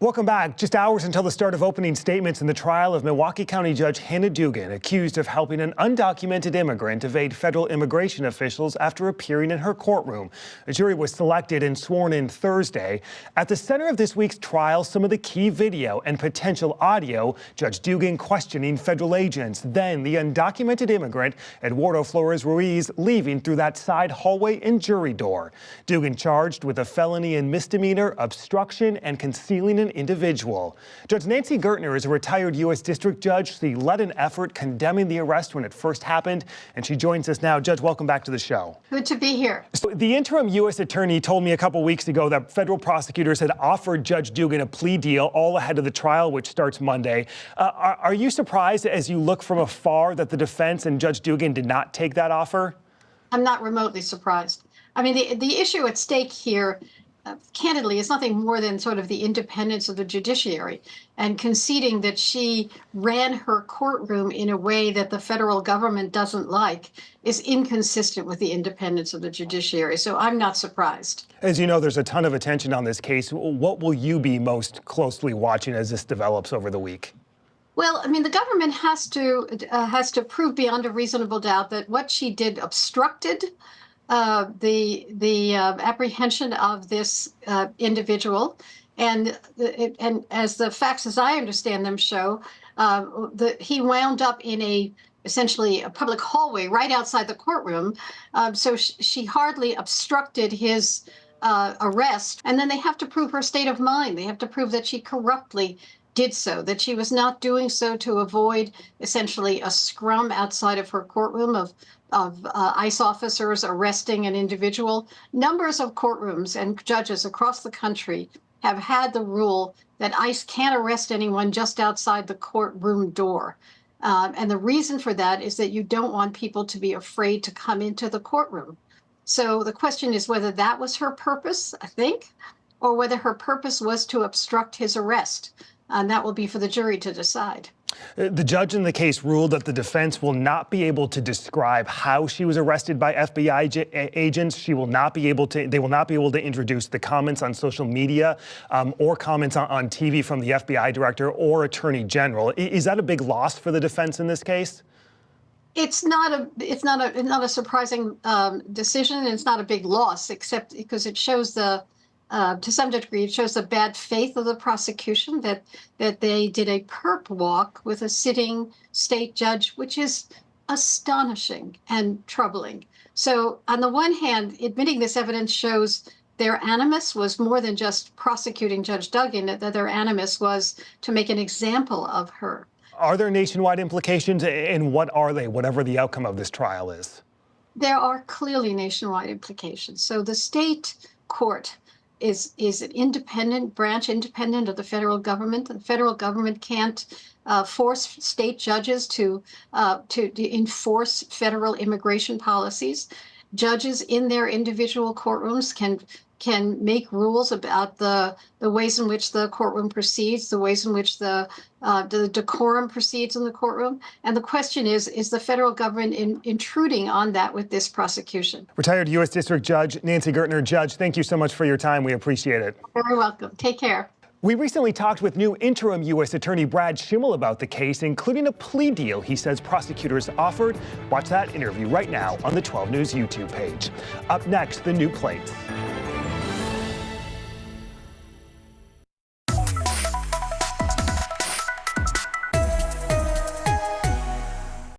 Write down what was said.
Welcome back. Just hours until the start of opening statements in the trial of Milwaukee County Judge Hannah Dugan, accused of helping an undocumented immigrant evade federal immigration officials after appearing in her courtroom. A jury was selected and sworn in Thursday. At the center of this week's trial, some of the key video and potential audio, Judge Dugan questioning federal agents, then the undocumented immigrant, Eduardo Flores Ruiz, leaving through that side hallway and jury door. Dugan charged with a felony and misdemeanor, obstruction, and concealing an individual. Judge Nancy Gertner is a retired U.S. District Judge. She led an effort condemning the arrest when it first happened, and she joins us now. Judge, welcome back to the show. Good to be here. So the interim U.S. attorney told me a couple weeks ago that federal prosecutors had offered Judge Dugan a plea deal all ahead of the trial, which starts Monday. Are you surprised as you look from afar that the defense and Judge Dugan did not take that offer? I'm not remotely surprised. I mean, the issue at stake here, candidly, is nothing more than sort of the independence of the judiciary, and conceding that she ran her courtroom in a way that the federal government doesn't like is inconsistent with the independence of the judiciary. So I'm not surprised. As you know, there's a ton of attention on this case. What will you be most closely watching as this develops over the week? Well, I mean, the government has to prove beyond a reasonable doubt that what she did obstructed the apprehension of this individual, and as the facts, as I understand them, show, he wound up in essentially a public hallway right outside the courtroom. So she hardly obstructed his arrest. And then they have to prove her state of mind. They have to prove that she corruptly did so, that she was not doing so to avoid essentially a scrum outside of her courtroom of ICE officers arresting an individual. Numbers of courtrooms and judges across the country have had the rule that ICE can't arrest anyone just outside the courtroom door. And the reason for that is that you don't want people to be afraid to come into the courtroom. So the question is whether that was her purpose, I think, or whether her purpose was to obstruct his arrest. And that will be for the jury to decide. The judge in the case ruled that the defense will not be able to describe how she was arrested by FBI agents. They will not be able to introduce the comments on social media or comments on TV from the FBI director or attorney general. Is that a big loss for the defense in this case? It's not a surprising decision, and it's not a big loss, except because it shows to some degree, it shows the bad faith of the prosecution that they did a perp walk with a sitting state judge, which is astonishing and troubling. So on the one hand, admitting this evidence shows their animus was more than just prosecuting Judge Dugan, that their animus was to make an example of her. Are there nationwide implications, and what are they, whatever the outcome of this trial is? There are clearly nationwide implications. So the state court is an independent branch, independent of the federal government. The federal government can't force state judges to enforce federal immigration policies. Judges in their individual courtrooms can make rules about the ways in which the courtroom proceeds, the ways in which the decorum proceeds in the courtroom. And the question is the federal government intruding on that with this prosecution? Retired U.S. District Judge Nancy Gertner. Judge, thank you so much for your time. We appreciate it. You're very welcome. Take care. We recently talked with new interim U.S. Attorney Brad Schimel about the case, including a plea deal he says prosecutors offered. Watch that interview right now on the 12 News YouTube page. Up next, the new plates.